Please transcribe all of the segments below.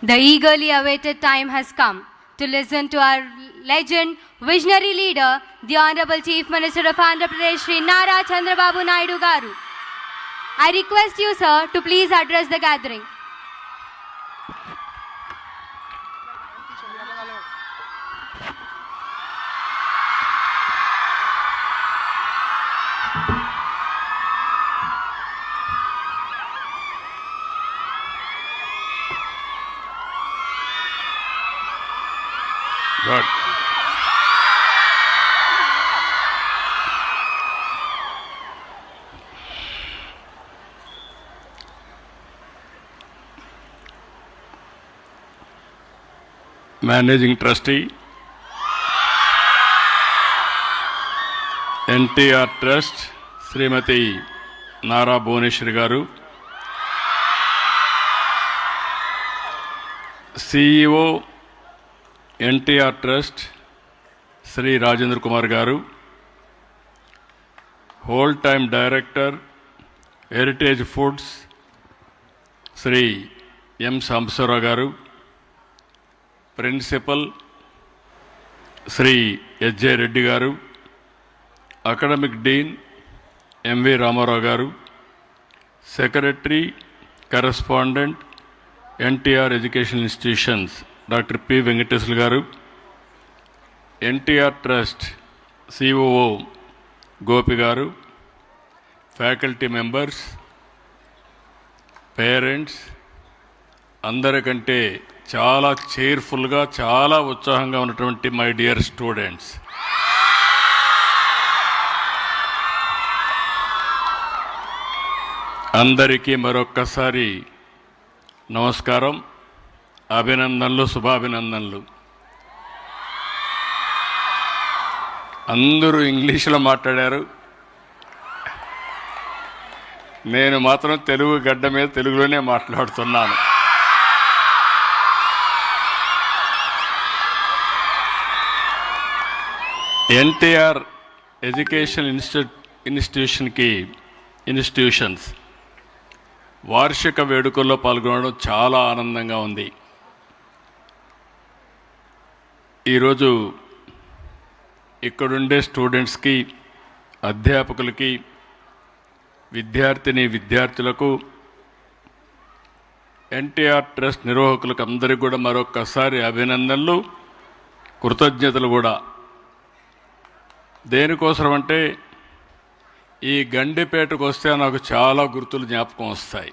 The eagerly awaited time has come to listen to our legend, visionary leader, the Honorable Chief Minister of Andhra Pradesh, Shri Nara Chandrababu Naidu Garu. I request you, sir, to please address the gathering. Good. Managing Trustee, NTR Trust, Srimati Nara Bhuvaneshwari Garu, CEO, NTR Trust, Sri Rajendra Kumar Garu, Whole Time Director, Heritage Foods, Sri M. Samsara Garu, Principal, Sri H.J. Reddy Garu, Academic Dean, M.V. Ramarao Garu, Secretary, Correspondent, NTR Educational Institutions, Dr. P. Venkateswara Garu, NTR Trust, COO, Gopi Garu, faculty members, parents అందరికంటే చాలా చేర్ఫుల్గా చాలా ఉత్సాహంగా ఉన్నటువంటి my dear students, అందరికీ మరొక్కసారి నమస్కారం, అభినందనలు, శుభాభినందనలు. అందరూ ఇంగ్లీష్లో మాట్లాడారు, నేను మాత్రం తెలుగు గడ్డ మీద తెలుగులోనే మాట్లాడుతున్నాను. ఎన్టీఆర్ ఎడ్యుకేషన్ ఇన్స్టిట్యూషన్స్ వార్షిక వేడుకల్లో పాల్గొనడం చాలా ఆనందంగా ఉంది. ఈరోజు ఇక్కడుండే స్టూడెంట్స్కి, అధ్యాపకులకి, విద్యార్థులకు, ఎన్టీఆర్ ట్రస్ట్ నిర్వాహకులకు అందరికీ కూడా మరొక్కసారి అభినందనలు, కృతజ్ఞతలు కూడా. దేనికోసం అంటే ఈ గండిపేటకు వస్తే నాకు చాలా గుర్తులు జ్ఞాపకం వస్తాయి.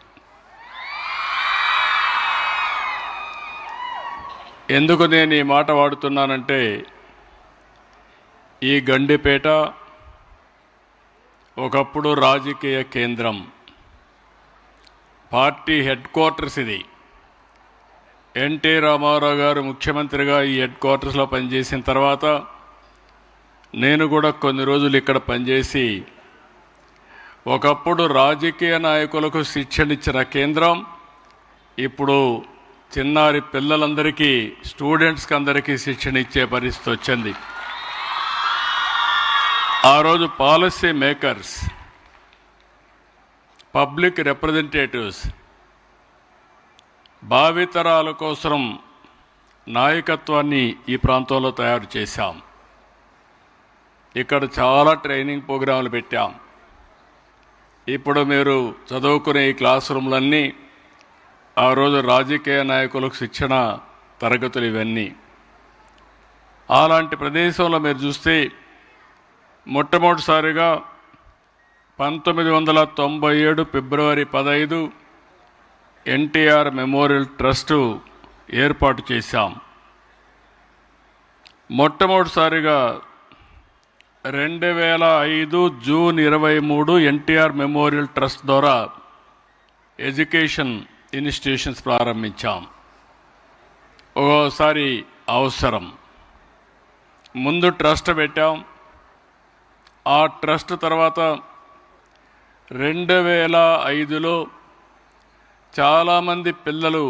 ఎందుకు నేను ఈ మాట వాడుతున్నానంటే, ఈ గండిపేట ఒకప్పుడు రాజకీయ కేంద్రం, పార్టీ హెడ్ క్వార్టర్స్. ఇది ఎన్టీ రామారావు గారు ముఖ్యమంత్రిగా ఈ హెడ్ క్వార్టర్స్లో పనిచేసిన తర్వాత నేను కూడా కొన్ని రోజులు ఇక్కడ పనిచేసి, ఒకప్పుడు రాజకీయ నాయకులకు శిక్షణ ఇచ్చిన కేంద్రం ఇప్పుడు చిన్నారి పిల్లలందరికీ, స్టూడెంట్స్కి అందరికీ శిక్షణ ఇచ్చే పరిస్థితి వచ్చింది. ఆ రోజు పాలసీ మేకర్స్, పబ్లిక్ రిప్రజెంటేటివ్స్, భావితరాల కోసం నాయకత్వాన్ని ఈ ప్రాంతంలో తయారు చేశాం. ఇక్కడ చాలా ట్రైనింగ్ ప్రోగ్రాంలు పెట్టాం. ఇప్పుడు మీరు చదువుకునే ఈ క్లాస్ రూమ్లన్నీ ఆ రోజు రాజకీయ నాయకులకు శిక్షణ తరగతులు ఇవన్నీ. అలాంటి ప్రదేశంలో మీరు చూస్తే మొట్టమొదటిసారిగా 1997 ఫిబ్రవరి 15 ఎన్టీఆర్ మెమోరియల్ ట్రస్టు ఏర్పాటు చేశాం. మొట్టమొదటిసారిగా 2005 జూన్ 23 ఎన్టీఆర్ మెమోరియల్ ట్రస్ట్ ద్వారా ఎడ్యుకేషన్ ఇన్స్టిట్యూషన్స్ ప్రారంభించాం. ఒక్కోసారి అవసరం, ముందు ట్రస్ట్ పెట్టాం. ఆ ట్రస్ట్ తర్వాత 2005లో చాలామంది పిల్లలు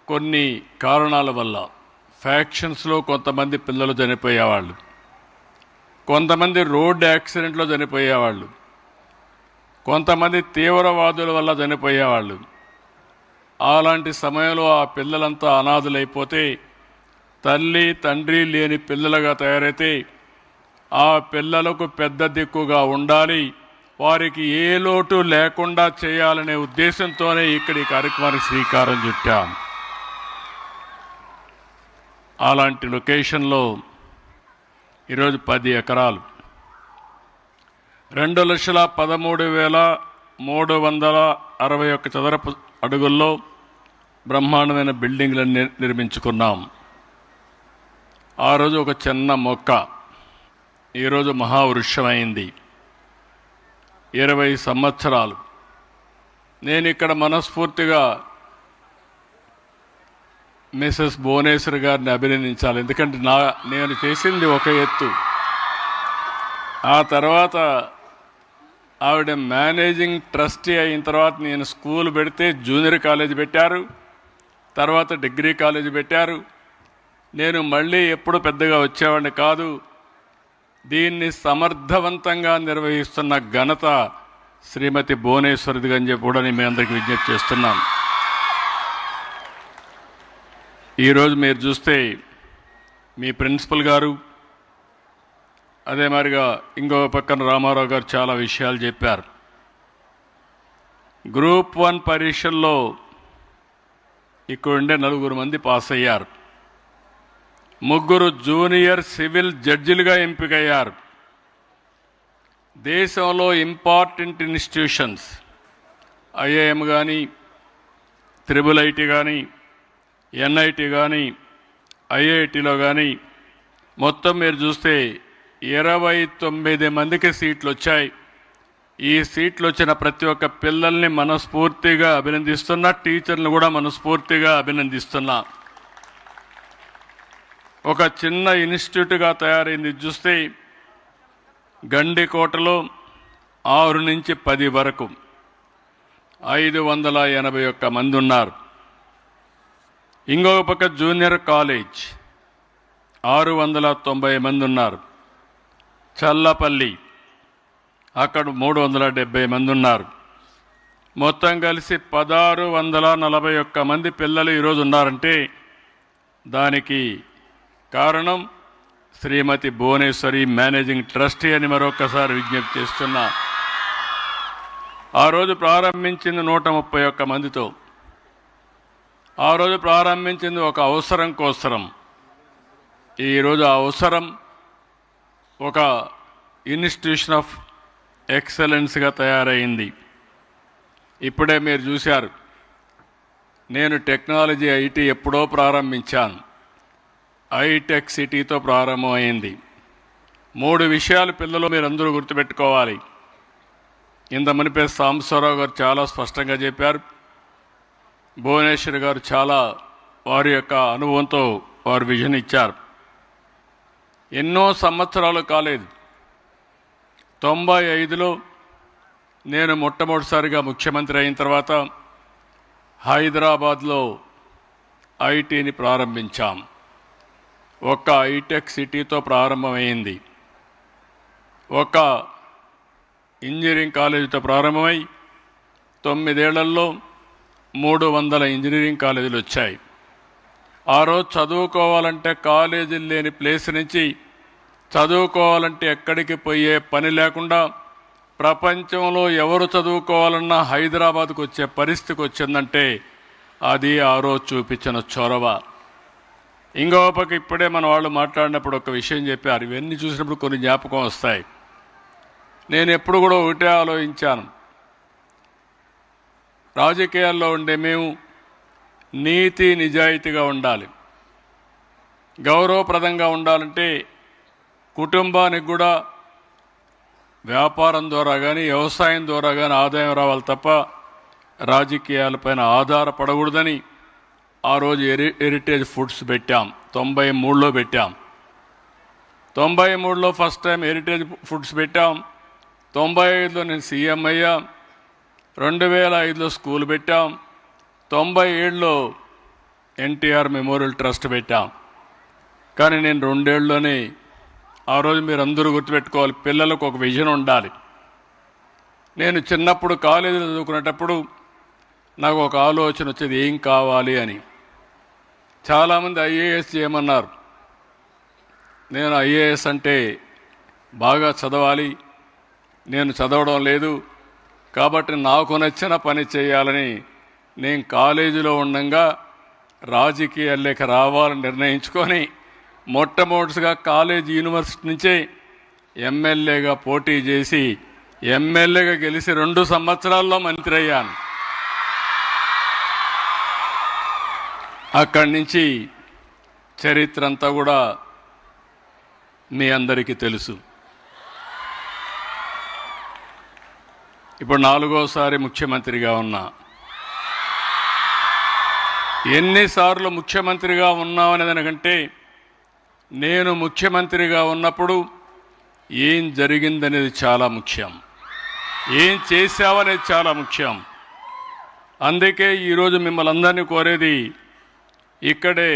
కొన్ని కారణాల వల్ల, ఫ్యాక్షన్స్లో కొంతమంది పిల్లలు చనిపోయేవాళ్ళు, కొంతమంది రోడ్ యాక్సిడెంట్లో చనిపోయేవాళ్ళు, కొంతమంది తీవ్రవాదుల వల్ల చనిపోయేవాళ్ళు. అలాంటి సమయంలో ఆ పిల్లలంతా అనాథలైపోతే, తల్లి తండ్రి లేని పిల్లలుగా తయారైతే ఆ పిల్లలకు పెద్ద దిక్కుగా ఉండాలి, వారికి ఏ లోటు లేకుండా చేయాలనే ఉద్దేశంతోనే ఇక్కడ ఈ కార్యక్రమానికి శ్రీకారం చుట్టాం. అలాంటి లొకేషన్లో ఈరోజు 10 ఎకరాలు 2,13,361 చదరపు అడుగుల్లో బ్రహ్మాండమైన బిల్డింగ్లను నిర్మించుకున్నాం. ఆ రోజు ఒక చిన్న మొక్క ఈరోజు మహావృక్షమైంది. 20 సంవత్సరాలు నేను ఇక్కడ మనస్ఫూర్తిగా మిసెస్ భువనేశ్వర్ గారిని అభినందించాలి. ఎందుకంటే నేను చేసింది ఒక ఎత్తు, ఆ తర్వాత ఆవిడ మేనేజింగ్ ట్రస్టీ అయిన తర్వాత నేను స్కూల్ పెడితే జూనియర్ కాలేజ్ పెట్టారు, తర్వాత డిగ్రీ కాలేజ్ పెట్టారు. నేను మళ్ళీ ఎప్పుడు పెద్దగా వచ్చేవాడిని కాదు. దీన్ని సమర్థవంతంగా నిర్వహిస్తున్న ఘనత శ్రీమతి భువనేశ్వరిది అని చెప్పి కూడా నేను మీ అందరికీ విజ్ఞప్తి చేస్తున్నాను. ఈరోజు మీరు చూస్తే మీ ప్రిన్సిపల్ గారు, అదే మరిగా ఇంకో పక్కన రామారావు గారు చాలా విషయాలు చెప్పారు. గ్రూప్ 1 పరీక్షల్లో ఇక్కడ ఉండే 4 మంది పాస్ అయ్యారు. 3 జూనియర్ సివిల్ జడ్జిలుగా ఎంపికయ్యారు. దేశంలో ఇంపార్టెంట్ ఇన్స్టిట్యూషన్స్ ఐఐఎం కానీ, IIIT కానీ, NIT కానీ, IITలో కానీ మొత్తం మీరు చూస్తే 29 మందికి సీట్లు వచ్చాయి. ఈ సీట్లు వచ్చిన ప్రతి ఒక్క పిల్లల్ని మనస్ఫూర్తిగా అభినందిస్తున్నా, టీచర్లను కూడా మనస్ఫూర్తిగా అభినందిస్తున్నా. ఒక చిన్న ఇన్స్టిట్యూట్గా తయారైంది. చూస్తే గండికోటలో 6 నుంచి 10 వరకు 581 మంది ఉన్నారు. ఇంకొక పక్క జూనియర్ కాలేజ్ 690 మంది ఉన్నారు. చల్లపల్లి అక్కడ 370 మంది ఉన్నారు. మొత్తం కలిసి 1641 మంది పిల్లలు ఈరోజు ఉన్నారంటే దానికి కారణం శ్రీమతి భువనేశ్వరి మేనేజింగ్ ట్రస్టీ అని మరొకసారి విజ్ఞప్తి చేస్తున్నా. ఆ రోజు ప్రారంభించింది 131 మందితో. ఆ రోజు ప్రారంభించింది ఒక అవసరం కోసరం. ఈరోజు ఆ అవసరం ఒక ఇన్స్టిట్యూషన్ ఆఫ్ ఎక్సలెన్స్గా తయారైంది. ఇప్పుడే మీరు చూశారు, నేను టెక్నాలజీ ఐటీ ఎప్పుడో ప్రారంభించాను. ఐటెక్ సిటీతో ప్రారంభమైంది. 3 విషయాలు పిల్లలు మీరందరూ గుర్తుపెట్టుకోవాలి. ఇంత మునిపే సాంబశివరావు గారు చాలా స్పష్టంగా చెప్పారు. భువనేశ్వర్ గారు చాలా వారి యొక్క అనుభవంతో వారు విజన్ ఇచ్చారు. ఎన్నో సంవత్సరాలు కాలేదు, 95లో నేను మొట్టమొదటిసారిగా ముఖ్యమంత్రి అయిన తర్వాత హైదరాబాద్లో ఐటీని ప్రారంభించాం. ఒక ఐటెక్ సిటీతో ప్రారంభమైంది. ఒక ఇంజనీరింగ్ కాలేజీతో ప్రారంభమై 9 ఏళ్లలో 300 ఇంజనీరింగ్ కాలేజీలు వచ్చాయి. ఆ రోజు చదువుకోవాలంటే కాలేజీలు లేని ప్లేస్ నుంచి చదువుకోవాలంటే ఎక్కడికి పోయే పని లేకుండా ప్రపంచంలో ఎవరు చదువుకోవాలన్నా హైదరాబాద్కు వచ్చే పరిస్థితికి వచ్చిందంటే అది ఆ రోజు చూపించిన చొరవ. ఇంకో పక్క ఇప్పుడే మన వాళ్ళు మాట్లాడినప్పుడు ఒక విషయం చెప్పారు. ఇవన్నీ చూసినప్పుడు కొన్ని జ్ఞాపకం వస్తాయి. నేను ఎప్పుడు కూడా ఒకటే ఆలోచించాను, రాజకీయాల్లో ఉండే మేము నీతి నిజాయితీగా ఉండాలి. గౌరవప్రదంగా ఉండాలంటే కుటుంబానికి కూడా వ్యాపారం ద్వారా కానీ వ్యవసాయం ద్వారా కానీ ఆదాయం రావాలి తప్ప రాజకీయాలపైన ఆధారపడకూడదని ఆ రోజు హెరిటేజ్ ఫుడ్స్ పెట్టాం. 93లో పెట్టాం. 93లో ఫస్ట్ టైం హెరిటేజ్ ఫుడ్స్ పెట్టాం. 95లో నేను సీఎం అయ్యా. 2005లో స్కూల్ పెట్టాం. 97లో ఎన్టీఆర్ మెమోరియల్ ట్రస్ట్ పెట్టాం. కానీ నేను 2 ఏళ్లలోనే ఆ రోజు మీరు అందరూ గుర్తుపెట్టుకోవాలి, పిల్లలకు ఒక విజన్ ఉండాలి. నేను చిన్నప్పుడు కాలేజీలో చదువుకునేటప్పుడు నాకు ఒక ఆలోచన వచ్చేది ఏం కావాలి అని. చాలామంది ఐఏఎస్ చేయమన్నారు. నేను ఐఏఎస్ అంటే బాగా చదవాలి, నేను చదవడం లేదు, కాబట్టి నాకు నచ్చిన పని చేయాలని నేను కాలేజీలో ఉండగా రాజకీయాల్లోకి రావాలని నిర్ణయించుకొని మొట్టమొదటిగా కాలేజీ యూనివర్సిటీ నుంచే ఎమ్మెల్యేగా పోటీ చేసి ఎమ్మెల్యేగా గెలిచి 2 సంవత్సరాల్లో మంత్రి అయ్యాను. అక్కడి నుంచి చరిత్ర అంతా కూడా మీ అందరికీ తెలుసు. ఇప్పుడు 4వసారి ముఖ్యమంత్రిగా ఉన్నా. ఎన్నిసార్లు ముఖ్యమంత్రిగా ఉన్నామనే దానికంటే నేను ముఖ్యమంత్రిగా ఉన్నప్పుడు ఏం జరిగిందనేది చాలా ముఖ్యం, ఏం చేశావనేది చాలా ముఖ్యం. అందుకే ఈరోజు మిమ్మల్ని అందరినీ కోరేది, ఇక్కడే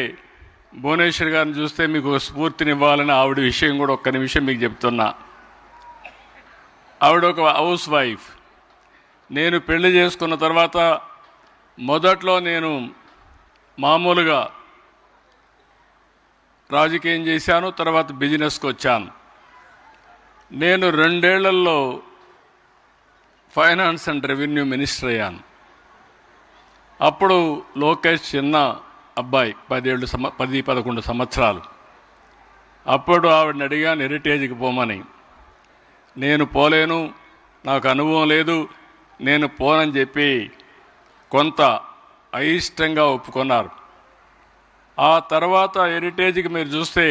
భువనేశ్వర్ గారిని చూస్తే మీకు స్ఫూర్తినివ్వాలని ఆవిడ విషయం కూడా ఒక్క నిమిషం మీకు చెప్తున్నా. ఆవిడ ఒక హౌస్ వైఫ్. నేను పెళ్లి చేసుకున్న తర్వాత మొదట్లో నేను మామూలుగా రాజకీయం చేశాను, తర్వాత బిజినెస్కి వచ్చాను. నేను 2 ఏళ్లలో ఫైనాన్స్ అండ్ రెవెన్యూ మినిస్టర్ అయ్యాను. అప్పుడు లోకేష్ చిన్న అబ్బాయి, 10-11 సంవత్సరాలు. అప్పుడు ఆవిడని అడిగాను హెరిటేజ్కి పోమని. నేను పోలేను, నాకు అనుభవం లేదు, నేను పోనని చెప్పి కొంత అయిష్టంగా ఒప్పుకున్నారు. ఆ తర్వాత హెరిటేజ్కి మీరు చూస్తే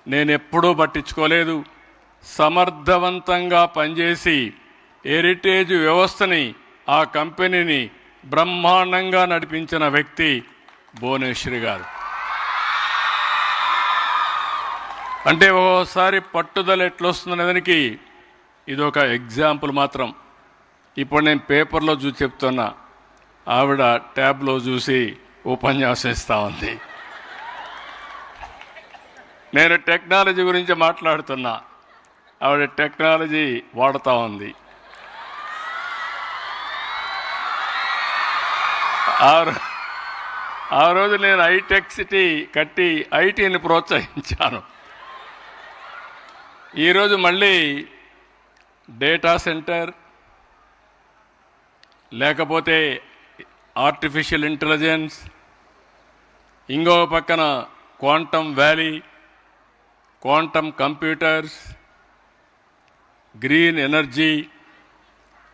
నేను ఎప్పుడూ పట్టించుకోలేదు. సమర్థవంతంగా పనిచేసి హెరిటేజ్ వ్యవస్థని, ఆ కంపెనీని బ్రహ్మాండంగా నడిపించిన వ్యక్తి భువనేశ్వరి గారు. అంటే ఓసారి పట్టుదల ఎట్లొస్తుందనే దానికి ఇది ఒక ఎగ్జాంపుల్ మాత్రం. ఇప్పుడు నేను పేపర్లో చూసి చెప్తున్నా, ఆవిడ ట్యాబ్లో చూసి ఉపన్యాసం ఇస్తూ ఉంది. నేను టెక్నాలజీ గురించి మాట్లాడుతున్నా, ఆవిడ టెక్నాలజీ వాడుతూ ఉంది. ఆ రోజు నేను హైటెక్ సిటీ కట్టి ఐటీని ప్రోత్సహించాను. ఈరోజు మళ్ళీ డేటా సెంటర్, లేకపోతే ఆర్టిఫిషియల్ ఇంటెలిజెన్స్, ఇంకో పక్కన quantum valley, quantum computers, green energy,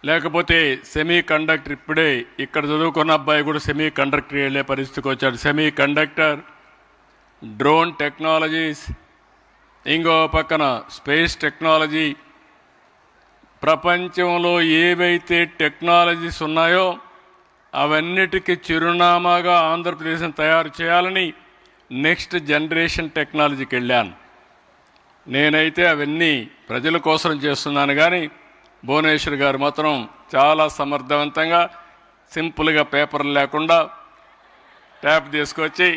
లేకపోతే సెమీ కండక్టర్. ఇప్పుడే ఇక్కడ చదువుకున్న అబ్బాయి కూడా సెమీ కండక్టర్ వెళ్ళే పరిస్థితికి వచ్చాడు. సెమీ కండక్టర్, డ్రోన్ టెక్నాలజీస్, ఇంకో పక్కన స్పేస్ టెక్నాలజీ. ప్రపంచంలో ఏవైతే టెక్నాలజీస్ ఉన్నాయో అవన్నిటికీ చిరునామాగా ఆంధ్రప్రదేశ్ని తయారు చేయాలని నెక్స్ట్ జనరేషన్ టెక్నాలజీకి వెళ్ళాను. నేనైతే అవన్నీ ప్రజల కోసం చేస్తున్నాను, కానీ భువనేశ్వర్ గారు మాత్రం చాలా సమర్థవంతంగా సింపుల్గా పేపర్లు లేకుండా ట్యాప్ తీసుకొచ్చి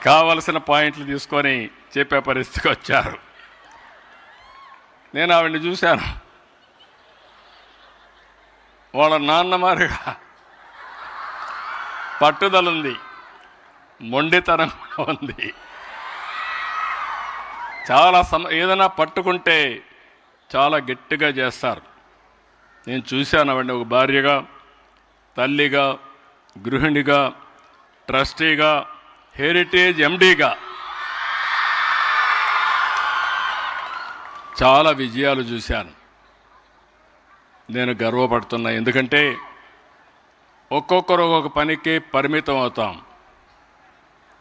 కావలసిన పాయింట్లు తీసుకొని చెప్పే పరిస్థితికి వచ్చారు. నేను ఆవిడ్ని చూశాను. వాళ్ళ నాన్నమారుగా పట్టుదల ఉంది, మొండితనం ఉంది. చాలా ఏదైనా పట్టుకుంటే చాలా గట్టిగా చేస్తారు. నేను చూశాను ఆవిడ్ని ఒక భార్యగా, తల్లిగా, గృహిణిగా, ట్రస్టీగా, హెరిటేజ్ ఎండీగా చాలా విజయాలు చూశాను. నేను గర్వపడుతున్నా. ఎందుకంటే ఒక్కొక్కరు ఒక్కొక్క పనికి పరిమితం అవుతాం.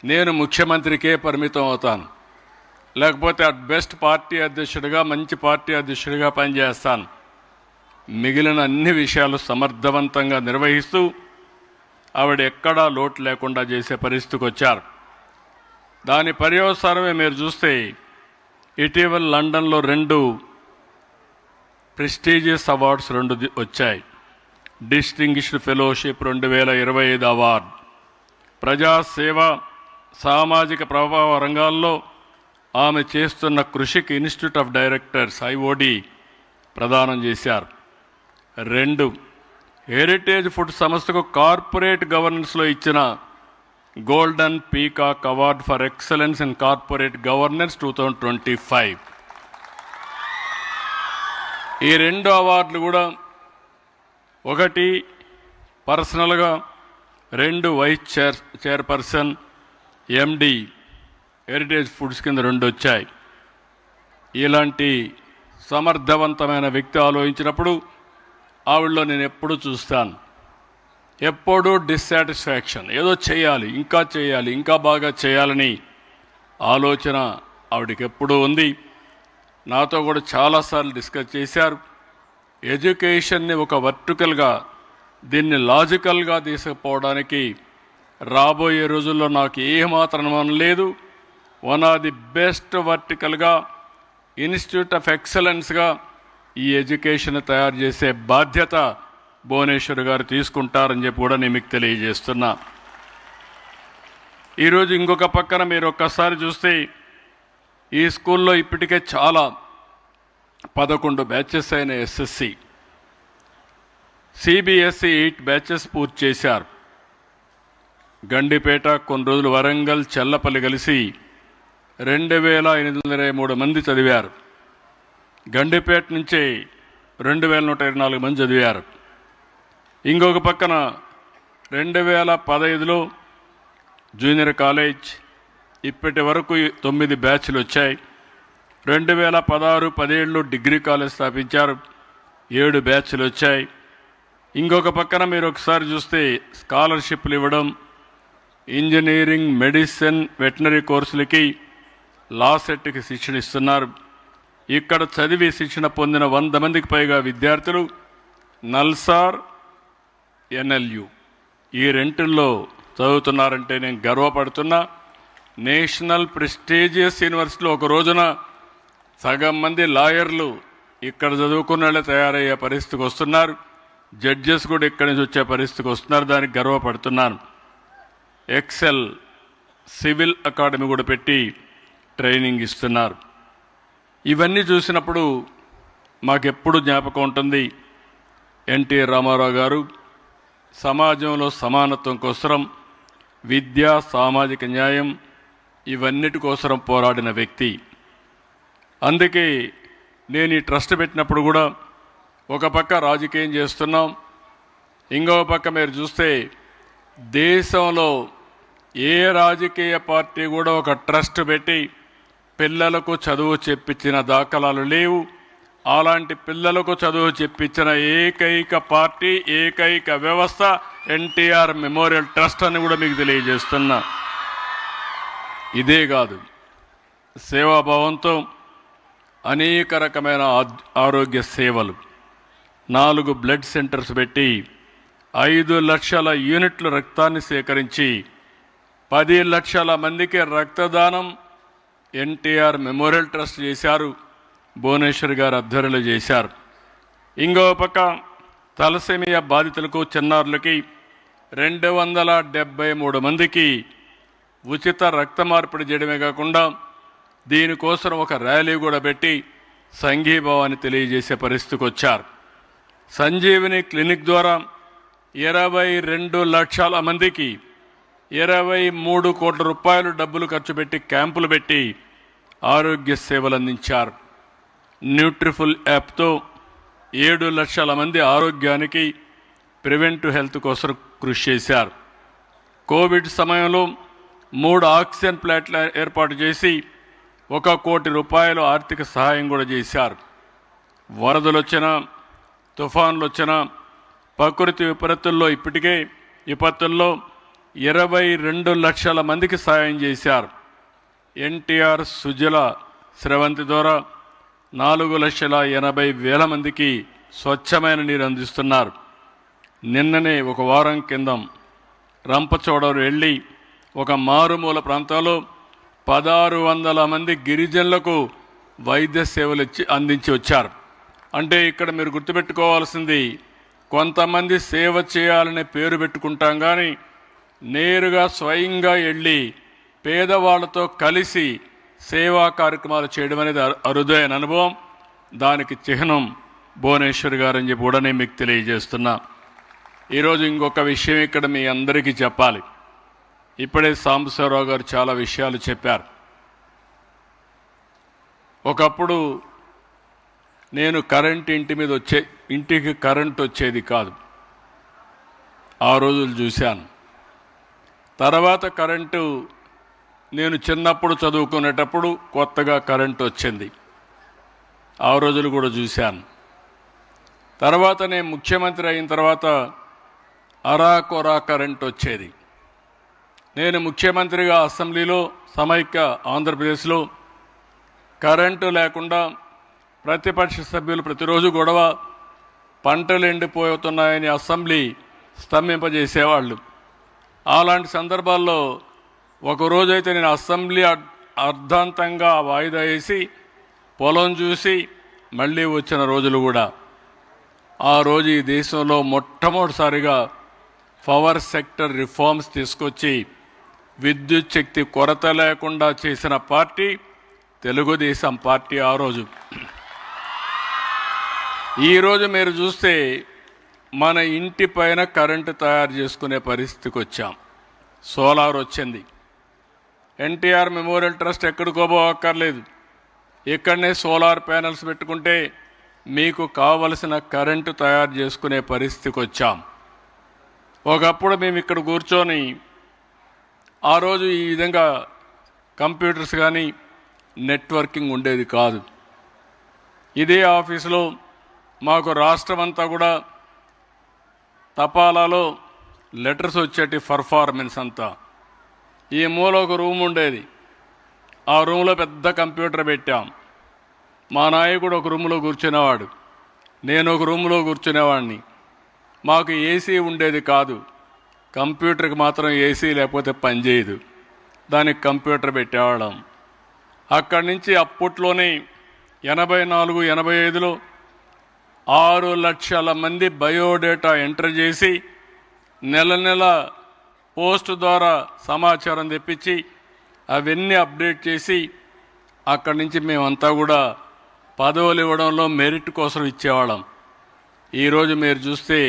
నేను ముఖ్యమంత్రికే పరిమితం అవుతాను, లేకపోతే అట్ బెస్ట్ పార్టీ అధ్యక్షుడిగా, మంచి పార్టీ అధ్యక్షుడిగా పనిచేస్తాను. మిగిలిన అన్ని విషయాలు సమర్థవంతంగా నిర్వహిస్తూ ఆవిడ ఎక్కడా లోటు లేకుండా చేసే పరిస్థితికి వచ్చారు. దాని పర్యవసానమే మీరు చూస్తే ఇటీవల లండన్లో 2 ప్రెస్టీజియస్ అవార్డ్స్ 2 వచ్చాయి. డిస్టింగ్విష్డ్ ఫెలోషిప్ 2025 అవార్డు, ప్రజాసేవ, సామాజిక ప్రభావ రంగాల్లో ఆమె చేస్తున్న కృషికి ఇన్స్టిట్యూట్ ఆఫ్ డైరెక్టర్స్ IOD ప్రదానం చేశారు. 2, హెరిటేజ్ ఫుడ్ సంస్థకు కార్పొరేట్ గవర్నెన్స్లో ఇచ్చిన golden peacock award for excellence in corporate governance 2025. ఈ 2 అవార్డులు కూడా, ఒకటి పర్సనల్గా, 2 వైస్ చైర్పర్సన్ ఎండి హెరిటేజ్ ఫుడ్స్ కింద 2 వచ్చాయి. ఇలాంటి సమర్థవంతమైన వ్యక్తి ఆలోచించినప్పుడు ఆవిడలో నేను ఎప్పుడూ చూస్తాను, ఎప్పుడూ డిస్సాటిస్ఫాక్షన్, ఏదో చేయాలి, ఇంకా చేయాలి, ఇంకా బాగా చేయాలని ఆలోచన ఆవిడకి ఎప్పుడూ ఉంది. నాతో కూడా చాలాసార్లు డిస్కస్ చేశారు. ఎడ్యుకేషన్ని ఒక వర్టికల్గా, దీన్ని లాజికల్గా తీసుకుపోవడానికి రాబోయే రోజుల్లో నాకు ఏమాత్రం అనుమానం లేదు. వన్ ఆఫ్ ది బెస్ట్ వర్టికల్గా, ఇన్స్టిట్యూట్ ఆఫ్ ఎక్సలెన్స్గా ఈ ఎడ్యుకేషన్ తయారు చేసే బాధ్యత భువనేశ్వర్ గారు తీసుకుంటారని చెప్పి కూడా నేను మీకు తెలియజేస్తున్నా. ఈరోజు ఇంకొక పక్కన మీరు ఒక్కసారి చూస్తే ఈ స్కూల్లో ఇప్పటికే చాలా 11 బ్యాచెస్ అయిన ఎస్ఎస్సి, సిబిఎస్ఈ 8 బ్యాచెస్ పూర్తి చేశారు. గండిపేట, కొన్ని రోజులు వరంగల్, చెల్లపల్లి కలిసి 2823 మంది చదివారు. గండిపేట నుంచే 2124 మంది చదివారు. ఇంకొక పక్కన 2015లో జూనియర్ కాలేజ్, ఇప్పటి వరకు 9 బ్యాచ్లు వచ్చాయి. 2016-17లో డిగ్రీ కాలేజ్ స్థాపించారు, 7 బ్యాచ్లు వచ్చాయి. ఇంకొక పక్కన మీరు ఒకసారి చూస్తే స్కాలర్షిప్లు ఇవ్వడం, ఇంజనీరింగ్, మెడిసిన్, వెటనరీ కోర్సులకి, లా సెట్కి శిక్షణ ఇస్తున్నారు. ఇక్కడ చదివి శిక్షణ పొందిన 100 మందికి పైగా విద్యార్థులు నల్సార్, ఎన్ఎల్యు ఈ 2ల్లో చదువుతున్నారంటే నేను గర్వపడుతున్నా. నేషనల్ ప్రెస్టీజియస్ యూనివర్సిటీలో ఒక రోజున సగం మంది లాయర్లు ఇక్కడ చదువుకున్న వాళ్ళే తయారయ్యే పరిస్థితికి వస్తున్నారు. జడ్జెస్ కూడా ఇక్కడి నుంచి వచ్చే పరిస్థితికి వస్తున్నారు. దానికి గర్వపడుతున్నాను. ఎక్సెల్ సివిల్ అకాడమీ కూడా పెట్టి ట్రైనింగ్ ఇస్తున్నారు. ఇవన్నీ చూసినప్పుడు మాకెప్పుడు జ్ఞాపకం ఉంటుంది, ఎన్టీ రామారావు గారు సమాజంలో సమానత్వం కోసం, విద్య, సామాజిక న్యాయం ఇవన్నిటి కోసం పోరాడిన వ్యక్తి. అందుకే నేను ఈ ట్రస్ట్ పెట్టినప్పుడు కూడా ఒక పక్క రాజకీయం చేస్తున్నాం, ఇంకొక పక్క మీరు చూస్తే దేశంలో ఏ రాజకీయ పార్టీ కూడా ఒక ట్రస్ట్ పెట్టి పిల్లలకు చదువు చెప్పించిన దాఖలాలు లేవు. అలాంటి పిల్లలకు చదువు చెప్పించిన ఏకైక పార్టీ, ఏకైక వ్యవస్థ ఎన్టీఆర్ మెమోరియల్ ట్రస్ట్ అని కూడా మీకు తెలియజేస్తున్నా. ఇదే కాదు, సేవాభావంతో అనేక రకమైన ఆరోగ్య సేవలు, 4 బ్లడ్ సెంటర్స్ పెట్టి 5 లక్షల యూనిట్ల రక్తాన్ని సేకరించి 10 లక్షల మందికి రక్తదానం ఎన్టీఆర్ మెమోరియల్ ట్రస్ట్ చేశారు. భువనేశ్వర్ గారు ఆధ్వర్యంలో చేశారు. ఇంకో పక్క తలసేమియా బాధితులకు, చిన్నారులకి 273 మందికి ఉచిత రక్త మార్పిడి చేయడమే కాకుండా దీనికోసం ఒక ర్యాలీ కూడా పెట్టి సంఘీభావాన్ని తెలియజేసే పరిస్థితికి వచ్చారు. సంజీవిని క్లినిక్ ద్వారా 22 లక్షల మందికి 23 కోట్ల రూపాయలు డబ్బులు ఖర్చు పెట్టి క్యాంపులు పెట్టి ఆరోగ్య సేవలు అందించారు. న్యూట్రిఫుల్ యాప్తో 7 లక్షల మంది ఆరోగ్యానికి, ప్రివెంటివ్ హెల్త్ కోసం కృషి చేశారు. కోవిడ్ సమయంలో 3 ఆక్సిజన్ ప్లాంట్లు ఏర్పాటు చేసి 1 కోటి రూపాయలు ఆర్థిక సహాయం కూడా చేశారు. వరదలు వచ్చినా, తుఫాన్లు వచ్చినా, ప్రకృతి విపత్తుల్లో ఇప్పటికే విపత్తుల్లో 22 లక్షల మందికి సాయం చేశారు. ఎన్టీఆర్ సుజల స్రవంతి ద్వారా 4,80,000 మందికి స్వచ్ఛమైన నీరు అందిస్తున్నారు. నిన్ననే ఒక వారం కిందం రంపచోడవరం వెళ్ళి ఒక మారుమూల ప్రాంతంలో 1,600 మంది గిరిజనులకు వైద్య సేవలు అందించి వచ్చారు. అంటే ఇక్కడ మీరు గుర్తుపెట్టుకోవాల్సింది, కొంతమంది సేవ చేయాలనే పేరు పెట్టుకుంటాం కానీ నేరుగా స్వయంగా వెళ్ళి పేదవాళ్లతో కలిసి సేవా కార్యక్రమాలు చేయడం అనేది అరుదైన అనుభవం. దానికి చిహ్నం భువనేశ్వర్ గారు అని చెప్పి కూడా నేను మీకు తెలియజేస్తున్నా. ఈరోజు ఇంకొక విషయం ఇక్కడ మీ అందరికీ చెప్పాలి. ఇప్పుడే సాంబశివరావు గారు చాలా విషయాలు చెప్పారు. ఒకప్పుడు నేను కరెంట్ ఇంటికి కరెంట్ వచ్చేది కాదు, ఆ రోజులు చూశాను. తర్వాత కరెంటు నేను చిన్నప్పుడు చదువుకునేటప్పుడు కొత్తగా కరెంటు వచ్చింది, ఆ రోజులు కూడా చూశాను. తర్వాత నేను ముఖ్యమంత్రి అయిన తర్వాత అరాకొరా కరెంట్ వచ్చేది. నేను ముఖ్యమంత్రిగా అసెంబ్లీలో సమైక్య ఆంధ్రప్రదేశ్లో కరెంటు లేకుండా ప్రతిపక్ష సభ్యులు ప్రతిరోజు గొడవ, పంటలు ఎండిపోతున్నాయని అసెంబ్లీ స్తంభింపజేసేవాళ్ళు. అలాంటి సందర్భాల్లో ఒకరోజైతే నేను అసెంబ్లీ అర్ధాంతంగా వాయిదా వేసి పొలం చూసి మళ్ళీ వచ్చిన రోజులు కూడా. ఆ రోజు ఈ దేశంలో మొట్టమొదటిసారిగా పవర్ సెక్టర్ రిఫార్మ్స్ తీసుకొచ్చి విద్యుత్ శక్తి కొరత లేకుండా చేసిన పార్టీ తెలుగుదేశం పార్టీ ఆ రోజు. ఈరోజు మీరు చూస్తే మన ఇంటి పైన కరెంటు తయారు చేసుకునే పరిస్థితికి వచ్చాం. సోలార్ వచ్చింది. ఎన్టీఆర్ మెమోరియల్ ట్రస్ట్ ఎక్కడికో పోవక్కర్లేదు, ఇక్కడనే సోలార్ ప్యానెల్స్ పెట్టుకుంటే మీకు కావలసిన కరెంటు తయారు చేసుకునే పరిస్థితికి వచ్చాం. ఒకప్పుడు మేము ఇక్కడ కూర్చొని ఆ రోజు ఈ విధంగా కంప్యూటర్స్ కానీ నెట్వర్కింగ్ ఉండేది కాదు. ఇదే ఆఫీసులో మాకు రాష్ట్రం అంతా కూడా తపాలాలో లెటర్స్ వచ్చేటి పర్ఫార్మెన్స్ అంతా. ఈ మూల ఒక రూమ్ ఉండేది, ఆ రూమ్లో పెద్ద కంప్యూటర్ పెట్టాం. మా నాయకుడు ఒక రూమ్లో కూర్చునేవాడు, నేను ఒక రూమ్లో కూర్చునేవాడిని. మాకు ఏసీ ఉండేది కాదు, కంప్యూటర్కి మాత్రం ఏసీ లేకపోతే పనిచేయదు, దానికి కంప్యూటర్ పెట్టేవాళ్ళం. అక్కడి నుంచి అప్పట్లోనే 84, 85లో 6 లక్షల మంది బయోడేటా ఎంటర్ చేసి నెల నెల పోస్ట్ ద్వారా సమాచారం తెప్పించి అవన్నీ అప్డేట్ చేసి అక్కడి నుంచి మేమంతా కూడా పదవులు ఇవ్వడంలో మెరిట్ కోసం ఇచ్చేవాళ్ళం. ఈరోజు మీరు చూస్తే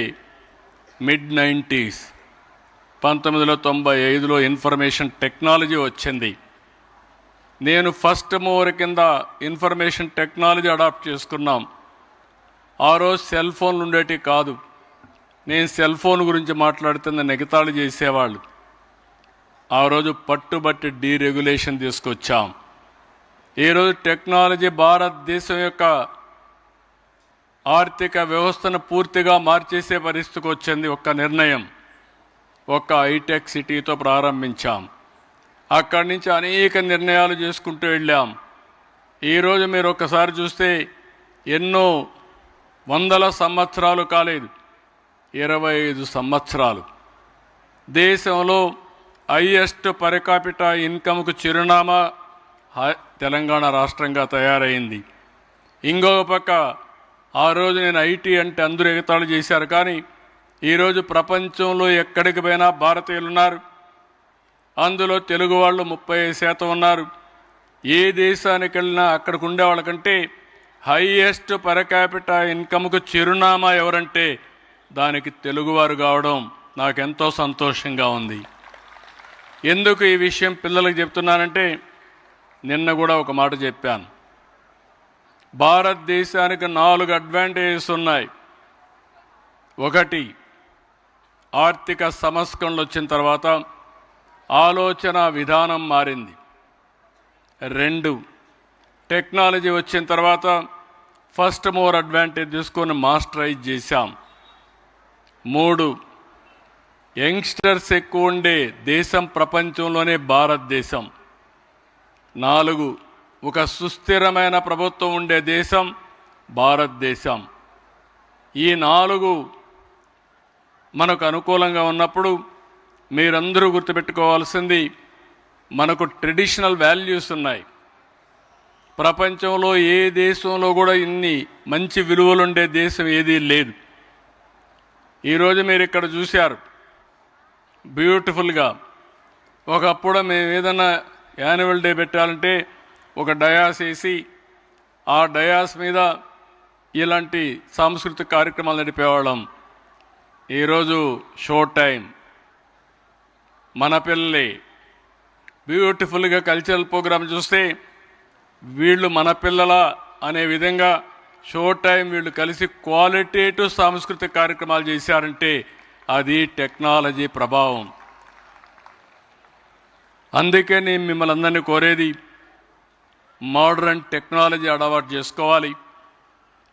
మిడ్-90s 1995లో ఇన్ఫర్మేషన్ టెక్నాలజీ వచ్చింది. నేను ఫస్ట్ మూవర్ కింద ఇన్ఫర్మేషన్ టెక్నాలజీ అడాప్ట్ చేసుకున్నాం. ఆ రోజు సెల్ ఫోన్లు ఉండేటివి కాదు. నేను సెల్ ఫోన్ గురించి మాట్లాడుతున్న నెగతాళి చేసేవాళ్ళు. ఆ రోజు పట్టుబట్టి డీరెగ్యులేషన్ తీసుకొచ్చాం. ఈరోజు టెక్నాలజీ భారతదేశం యొక్క ఆర్థిక వ్యవస్థను పూర్తిగా మార్చేసే పరిస్థితికి వచ్చింది. ఒక్క నిర్ణయం, ఒక్క హైటెక్ సిటీతో ప్రారంభించాం. అక్కడి నుంచి అనేక నిర్ణయాలు చేసుకుంటూ వెళ్ళాం. ఈరోజు మీరు ఒక్కసారి చూస్తే ఎన్నో వందల సంవత్సరాలు కాలేదు, 25 సంవత్సరాలు దేశంలో హైయెస్ట్ పర్ క్యాపిటా ఇన్కమ్కు చిరునామా తెలంగాణ రాష్ట్రంగా తయారైంది. ఇంకొక పక్క ఆ రోజు నేను ఐటీ అంటే అందరూ ఎగతాళి చేశారు, కానీ ఈరోజు ప్రపంచంలో ఎక్కడికి పోయినా భారతీయులు ఉన్నారు. అందులో తెలుగు వాళ్ళు 30% ఉన్నారు. ఏ దేశానికి వెళ్ళినా అక్కడికి ఉండే వాళ్ళకంటే హైయెస్ట్ పర్ క్యాపిటా ఇన్కమ్కు చిరునామా ఎవరంటే దానికి తెలుగువారు కావడం నాకెంతో సంతోషంగా ఉంది. ఎందుకు ఈ విషయం పిల్లలకు చెప్తున్నానంటే, నిన్న కూడా ఒక మాట చెప్పాను. భారతదేశానికి 4 అడ్వాంటేజెస్ ఉన్నాయి. ఒకటి, ఆర్థిక సంస్కరణలు వచ్చిన తర్వాత ఆలోచన విధానం మారింది. 2, టెక్నాలజీ వచ్చిన తర్వాత ఫస్ట్ మోర్ అడ్వాంటేజ్ తీసుకొని మాస్టరైజ్ చేశాం. 3, యంగ్స్టర్స్ ఎక్కువ ఉండే దేశం ప్రపంచంలోనే భారతదేశం. 4, ఒక సుస్థిరమైన ప్రభుత్వం ఉండే దేశం భారతదేశం. ఈ 4 మనకు అనుకూలంగా ఉన్నప్పుడు మీరందరూ గుర్తుపెట్టుకోవాల్సింది, మనకు ట్రెడిషనల్ వాల్యూస్ ఉన్నాయి. ప్రపంచంలో ఏ దేశంలో కూడా ఇన్ని మంచి విలువలుండే దేశం ఏదీ లేదు. ఈరోజు మీరు ఇక్కడ చూశారు బ్యూటిఫుల్గా. ఒకప్పుడు మేము ఏదైనా యాన్యువల్ డే పెట్టాలంటే ఒక డయాస్ వేసి ఆ డయాస్ మీద ఇలాంటి సాంస్కృతిక కార్యక్రమాలు నడిపేవాళ్ళం. ఈరోజు షో టైం, మన పిల్లలే బ్యూటిఫుల్గా కల్చరల్ ప్రోగ్రామ్ చూస్తే వీళ్ళు మన పిల్లల అనే విధంగా షో టైం వీళ్ళు కలిసి క్వాలిటేటివ్ సాంస్కృతిక కార్యక్రమాలు చేశారంటే అది టెక్నాలజీ ప్రభావం. అందుకే నేను మిమ్మల్ని అందరినీ కోరేది, మోడర్న్ టెక్నాలజీ అలవాటు చేసుకోవాలి.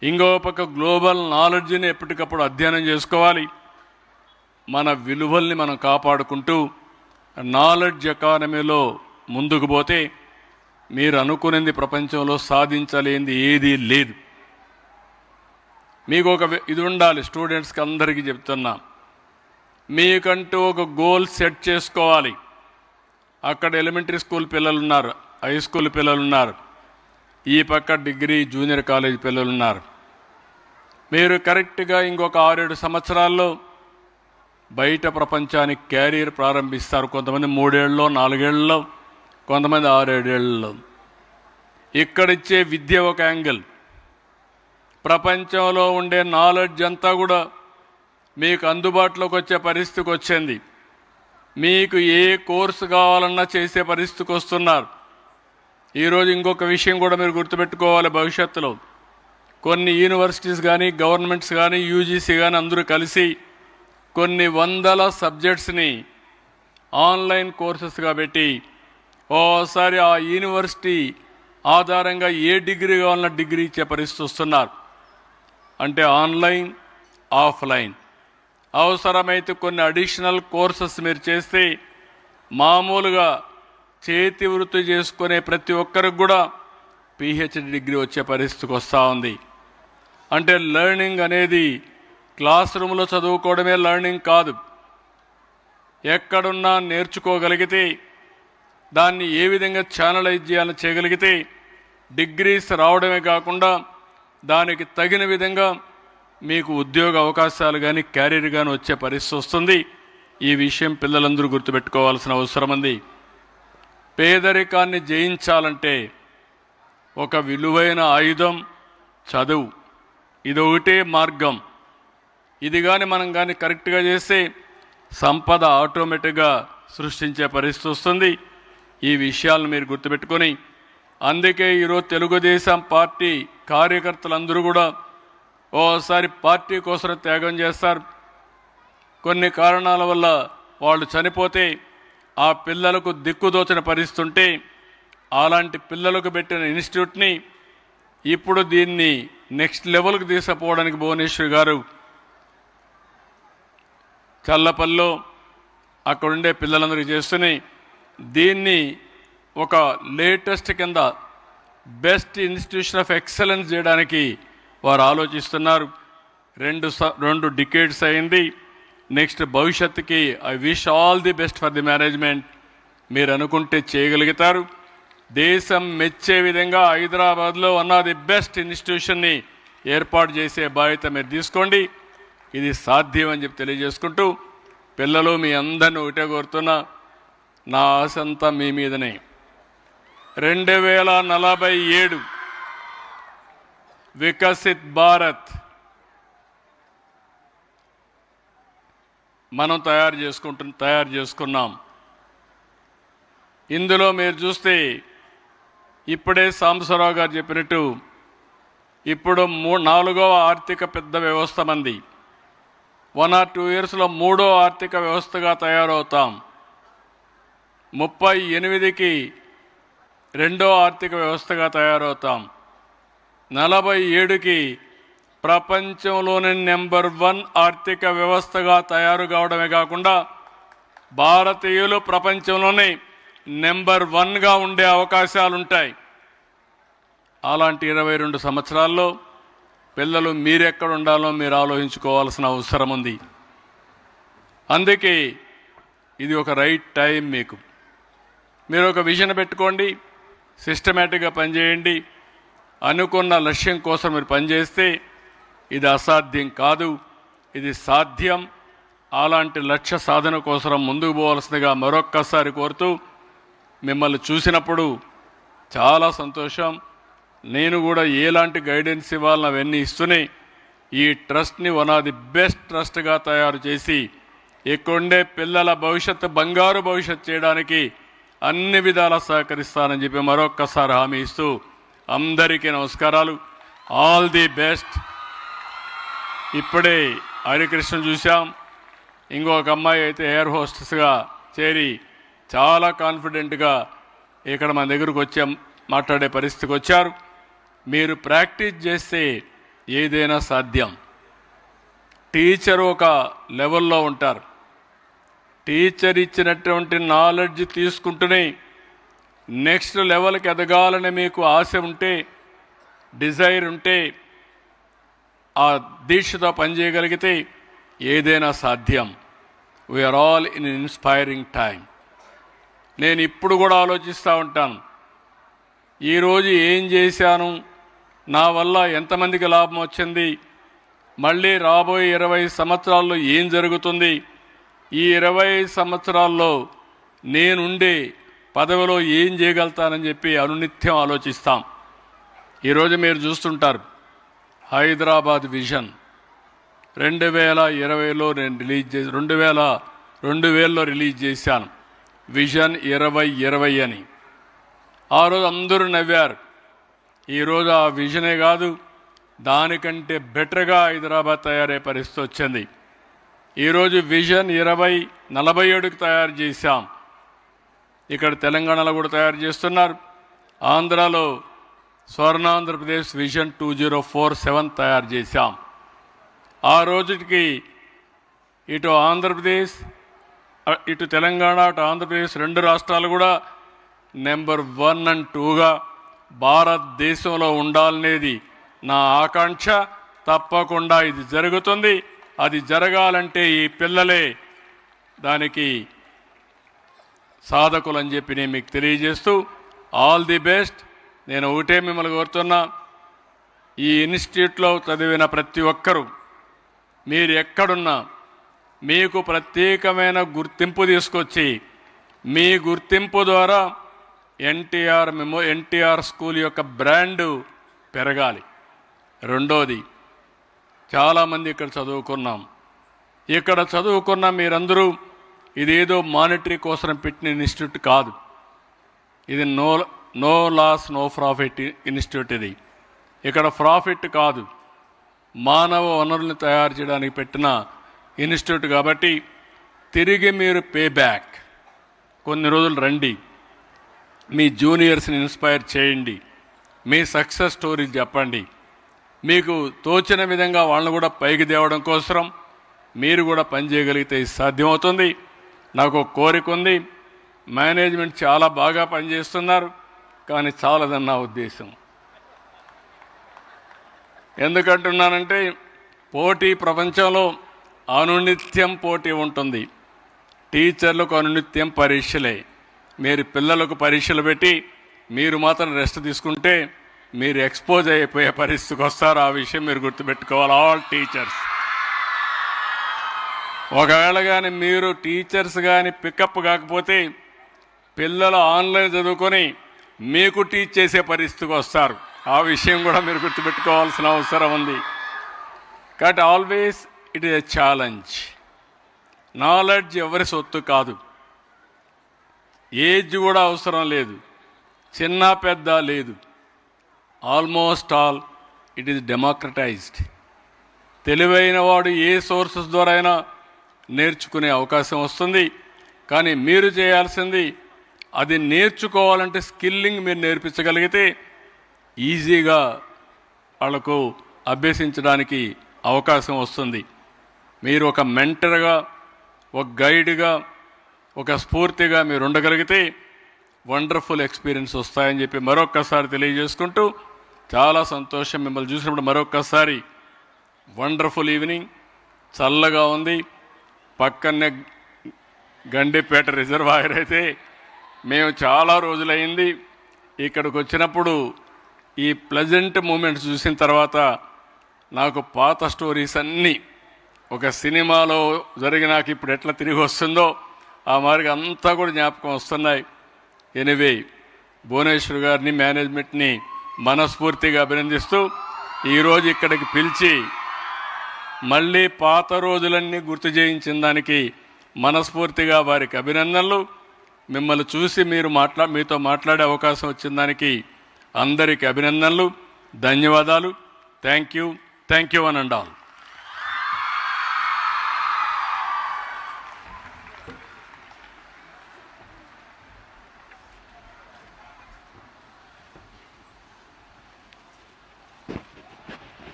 ఇంకో పక్క గ్లోబల్ నాలెడ్జ్ని ఎప్పటికప్పుడు అధ్యయనం చేసుకోవాలి. మన విలువల్ని మనం కాపాడుకుంటూ నాలెడ్జ్ ఎకానమీలో ముందుకు పోతే మీరు అనుకునేది ప్రపంచంలో సాధించలేనిది ఏదీ లేదు. మీకు ఒక ఇది ఉండాలి. స్టూడెంట్స్కి అందరికీ చెప్తున్నా, మీకంటూ ఒక గోల్ సెట్ చేసుకోవాలి. అక్కడ ఎలిమెంటరీ స్కూల్ పిల్లలు ఉన్నారు, హై స్కూల్ పిల్లలు ఉన్నారు, ఈ పక్క డిగ్రీ జూనియర్ కాలేజ్ పిల్లలు ఉన్నారు. మీరు కరెక్ట్గా ఇంకొక 6-7 సంవత్సరాల్లో బయట ప్రపంచానికి క్యారియర్ ప్రారంభిస్తారు. కొంతమంది 3 ఏళ్ళలో 4 ఏళ్ళలో, కొంతమంది 6-7 ఏళ్ళలో. ఇక్కడిచ్చే విద్య ఒక యాంగిల్, ప్రపంచంలో ఉండే నాలెడ్జ్ అంతా కూడా మీకు అందుబాటులోకి వచ్చే పరిస్థితికి వచ్చింది. మీకు ఏ కోర్సు కావాలన్నా చేసే పరిస్థితికి వస్తున్నారు. ఈరోజు ఇంకొక విషయం కూడా మీరు గుర్తుపెట్టుకోవాలి. భవిష్యత్తులో కొన్ని యూనివర్సిటీస్ కానీ, గవర్నమెంట్స్ కానీ, యూజీసీ కానీ అందరూ కలిసి కొన్ని వందల సబ్జెక్ట్స్ని ఆన్లైన్ కోర్సెస్గా పెట్టి ఓసారి ఆ యూనివర్సిటీ ఆధారంగా ఏ డిగ్రీ కావాలన్నా డిగ్రీ ఇచ్చే పరిస్థితి వస్తున్నారు. అంటే ఆన్లైన్, ఆఫ్లైన్. అవసరమైతే కొన్ని అడిషనల్ కోర్సెస్ మీరు చేస్తే మామూలుగా చేతి వృత్తి చేసుకునే ప్రతి ఒక్కరికి కూడా పిహెచ్డి డిగ్రీ వచ్చే పరిస్థితికి వస్తూ ఉంది. అంటే లెర్నింగ్ అనేది క్లాస్ రూమ్లో చదువుకోవడమే లెర్నింగ్ కాదు. ఎక్కడున్నా నేర్చుకోగలిగితే, దాన్ని ఏ విధంగా ఛానలైజ్ చేయాలని చేయగలిగితే డిగ్రీస్ రావడమే కాకుండా దానికి తగిన విధంగా మీకు ఉద్యోగ అవకాశాలు కానీ, క్యారియర్ కానీ వచ్చే పరిస్థితి వస్తుంది. ఈ విషయం పిల్లలందరూ గుర్తుపెట్టుకోవాల్సిన అవసరం ఉంది. పేదరికాన్ని జయించాలంటే ఒక విలువైన ఆయుధం చదువు. ఇదొకటే మార్గం. ఇది కానీ మనం కానీ కరెక్ట్గా చేస్తే సంపద ఆటోమేటిక్గా సృష్టించే పరిస్థితి వస్తుంది. ఈ విషయాలను మీరు గుర్తుపెట్టుకొని, అందుకే ఈరోజు తెలుగుదేశం పార్టీ కార్యకర్తలందరూ కూడా ఓసారి పార్టీ కోసం త్యాగం చేస్తారు. కొన్ని కారణాల వల్ల వాళ్ళు చనిపోతే ఆ పిల్లలకు దిక్కుదోచిన పరిస్థితి ఉంటే అలాంటి పిల్లలకు పెట్టిన ఇన్స్టిట్యూట్ని ఇప్పుడు దీన్ని నెక్స్ట్ లెవెల్కి తీసుకుపోవడానికి భువనేశ్వర్ గారు చల్లపల్లిలో అక్కడుండే పిల్లలందరికీ చేస్తున్నాయి. దీన్ని ఒక లేటెస్ట్ కింద బెస్ట్ ఇన్స్టిట్యూషన్ ఆఫ్ ఎక్సలెన్స్ చేయడానికి వారు ఆలోచిస్తున్నారు. 2 డికేడ్స్ అయింది. నెక్స్ట్ భవిష్యత్తుకి I wish all the best for the management. మీరు అనుకుంటే చేయగలుగుతారు. దేశం మెచ్చే విధంగా హైదరాబాద్లో వన్ ఆఫ్ ది బెస్ట్ ఇన్స్టిట్యూషన్ని ఏర్పాటు చేసే బాధ్యత మీరు తీసుకోండి. ఇది సాధ్యం అని చెప్పి తెలియజేసుకుంటూ, పిల్లలు మీ అందరిని ఒకటే కోరుతున్నా, నా ఆశ అంతా మీ మీదనే. 2047 వికసిత్ భారత్ మనం తయారు చేసుకున్నాం. ఇందులో మీరు చూస్తే ఇప్పుడే సాంబశివరావు గారు చెప్పినట్టు ఇప్పుడు 4వ ఆర్థిక పెద్ద వ్యవస్థ మంది. 1 or 2 yearsలో 3వ ఆర్థిక వ్యవస్థగా తయారవుతాం. 38కి 2వ ఆర్థిక వ్యవస్థగా తయారవుతాం. 47కి ప్రపంచంలోనే నెంబర్ 1 ఆర్థిక వ్యవస్థగా తయారు కావడమే కాకుండా భారతీయులు ప్రపంచంలోనే నెంబర్ 1గా ఉండే అవకాశాలుంటాయి. అలాంటి 22 సంవత్సరాల్లో పిల్లలు మీరెక్కడ ఉండాలో మీరు ఆలోచించుకోవాల్సిన అవసరం ఉంది. అందుకే ఇది ఒక రైట్ టైం. మీరు ఒక విజన్ పెట్టుకోండి, సిస్టమేటిక్గా పనిచేయండి. అనుకున్న లక్ష్యం కోసం మీరు పనిచేస్తే ఇది అసాధ్యం కాదు, ఇది సాధ్యం. అలాంటి లక్ష్య సాధన కోసం ముందుకు పోవాల్సిందిగా మరొక్కసారి కోరుతూ, మిమ్మల్ని చూసినప్పుడు చాలా సంతోషం. నేను కూడా ఎలాంటి గైడెన్స్ ఇవ్వాలని అవన్నీ ఇస్తూనే ఈ ట్రస్ట్ని వన్ ఆఫ్ ది బెస్ట్ ట్రస్ట్గా తయారు చేసి ఇక్కడుండే పిల్లల భవిష్యత్తు బంగారు భవిష్యత్తు చేయడానికి అన్ని విధాలా సహకరిస్తానని చెప్పి మరొక్కసారి హామీ ఇస్తూ అందరికీ నమస్కారాలు. All the best. ఇప్పుడే హరికృష్ణ చూసాం, ఇంకొక అమ్మాయి అయితే ఎయిర్ హోస్టెస్గా చేరి చాలా కాన్ఫిడెంట్గా ఇక్కడ మన దగ్గరకు వచ్చే మాట్లాడే పరిస్థితికి వచ్చారు. మీరు ప్రాక్టీస్ చేస్తే ఏదైనా సాధ్యం. టీచర్ ఒక లెవెల్లో ఉంటారు. టీచర్ ఇచ్చినటువంటి నాలెడ్జ్ తీసుకుంటూనే నెక్స్ట్ లెవెల్కి ఎదగాలని మీకు ఆశ ఉంటే, డిజైర్ ఉంటే, ఆ దీక్షతో పనిచేయగలిగితే ఏదైనా సాధ్యం. We are all in inspiring time. నేను ఇప్పుడు కూడా ఆలోచిస్తూ ఉంటాను, ఈరోజు ఏం చేశాను, నా వల్ల ఎంతమందికి లాభం వచ్చింది, మళ్ళీ రాబోయే 20 సంవత్సరాల్లో ఏం జరుగుతుంది, ఈ 20 సంవత్సరాల్లో నేనుండే పదవిలో ఏం చేయగలుగుతానని చెప్పి అనునిత్యం ఆలోచిస్తాం. ఈరోజు మీరు చూస్తుంటారు, హైదరాబాద్ విజన్ 2020లో నేను రిలీజ్ చేసి 2000లో రిలీజ్ చేశాను. విజన్ 2020 అని. ఆ రోజు అందరూ నవ్వారు. ఈరోజు ఆ విజనే కాదు, దానికంటే బెటర్గా హైదరాబాద్ తయారయ్యే పరిస్థితి వచ్చింది. ఈరోజు విజన్ 2047కి తయారు చేశాం. ఇక్కడ తెలంగాణలో కూడా తయారు చేస్తున్నారు. ఆంధ్రాలో స్వర్ణాంధ్రప్రదేశ్ విజన్ 2047 తయారు చేశాం. ఆ రోజుకి ఇటు ఆంధ్రప్రదేశ్, ఇటు తెలంగాణ, అటు ఆంధ్రప్రదేశ్ 2 రాష్ట్రాలు కూడా నెంబర్ 1 and 2గా భారతదేశంలో ఉండాలనేది నా ఆకాంక్ష. తప్పకుండా ఇది జరుగుతుంది. అది జరగాలంటే ఈ పిల్లలే దానికి సాధకులు అని చెప్పి నేను మీకు తెలియజేస్తూ ఆల్ ది బెస్ట్. నేను ఒకటే మిమ్మల్ని కోరుతున్నా, ఈ ఇన్స్టిట్యూట్లో చదివిన ప్రతి ఒక్కరూ మీరు ఎక్కడున్నా మీకు ప్రత్యేకమైన గుర్తింపు తీసుకొచ్చి, మీ గుర్తింపు ద్వారా ఎన్టీఆర్ స్కూల్ యొక్క బ్రాండు పెరగాలి. రెండోది, చాలామంది ఇక్కడ చదువుకున్నాం. ఇక్కడ చదువుకున్న మీరందరూ ఇదేదో మానిటరీ కోసం పెట్టిన ఇన్స్టిట్యూట్ కాదు. ఇది no loss no profit institute. ఇది ఇక్కడ ప్రాఫిట్ కాదు, మానవ వనరుల్ని తయారు చేయడానికి పెట్టిన ఇన్స్టిట్యూట్. కాబట్టి తిరిగి మీరు పే బ్యాక్ కొన్ని రోజులు రండి, మీ జూనియర్స్ని ఇన్స్పైర్ చేయండి, మీ సక్సెస్ స్టోరీలు చెప్పండి. మీకు తోచిన విధంగా వాళ్ళని కూడా పైకి తేవడం కోసం మీరు కూడా పనిచేయగలిగితే సాధ్యమవుతుంది. నాకు ఒక కోరిక ఉంది, మేనేజ్మెంట్ చాలా బాగా పనిచేస్తున్నారు, కానీ చాలదన్న నా ఉద్దేశం. ఎందుకంటున్నానంటే పోటీ ప్రపంచంలో అనునిత్యం పోటీ ఉంటుంది. టీచర్లకు అనునిత్యం పరీక్షలే. మీరు పిల్లలకు పరీక్షలు పెట్టి మీరు మాత్రం రెస్ట్ తీసుకుంటే మీరు ఎక్స్పోజ్ అయిపోయే పరిస్థితికి వస్తారు. ఆ విషయం మీరు గుర్తుపెట్టుకోవాలి, ఆల్ టీచర్స్. ఒకవేళ కానీ మీరు టీచర్స్ కానీ పికప్ కాకపోతే పిల్లలు ఆన్లైన్ చదువుకొని మీకు టీచ్ చేసే పరిస్థితికి వస్తారు. ఆ విషయం కూడా మీరు గుర్తుపెట్టుకోవాల్సిన అవసరం ఉంది. కాబట్టి always it is a challenge. Knowledge ఎవరి సొత్తు కాదు, ఏజ్ కూడా అవసరం లేదు, చిన్న పెద్ద లేదు. Almost all it is democratised. తెలివైన వాడు ఏ సోర్సెస్ ద్వారా అయినా నేర్చుకునే అవకాశం వస్తుంది. కానీ మీరు చేయాల్సింది అది నేర్చుకోవాలంటే స్కిల్లింగ్ మీరు నేర్పించగలిగితే ఈజీగా వాళ్లకు అభ్యసించడానికి అవకాశం వస్తుంది. మీరు ఒక మెంటర్గా, ఒక గైడ్గా, ఒక స్ఫూర్తిగా మీరు ఉండగలిగితే వండర్ఫుల్ ఎక్స్పీరియన్స్ వస్తాయని చెప్పి మరొక్కసారి తెలియజేసుకుంటూ, చాలా సంతోషం మిమ్మల్ని చూసినప్పుడు. మరొక్కసారి వండర్ఫుల్ ఈవినింగ్, చల్లగా ఉంది. పక్కనే గండిపేట రిజర్వాయర్ అయితే మేము చాలా రోజులైంది ఇక్కడికి వచ్చినప్పుడు ఈ ప్లెజెంట్ మూమెంట్స్ చూసిన తర్వాత నాకు పాత స్టోరీస్ అన్నీ ఒక సినిమాలో జరిగినాక ఇప్పుడు ఎట్లా తిరిగి వస్తుందో ఆ మార్గం అంతా కూడా జ్ఞాపకం వస్తున్నాయి. ఎనివే, భువనేశ్వర్ గారిని, మేనేజ్మెంట్ని మనస్ఫూర్తిగా అభినందిస్తూ ఈరోజు ఇక్కడికి పిలిచి మళ్ళీ పాత రోజులన్నీ గుర్తు చేయించిన దానికి మనస్ఫూర్తిగా వారికి అభినందనలు. మిమ్మల్ని చూసి మీతో మాట్లాడే అవకాశం వచ్చిన దానికి అందరికీ అభినందనలు, ధన్యవాదాలు. Thank you one and all.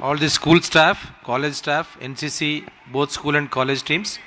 All the school staff, college staff, NCC, both school and college teams,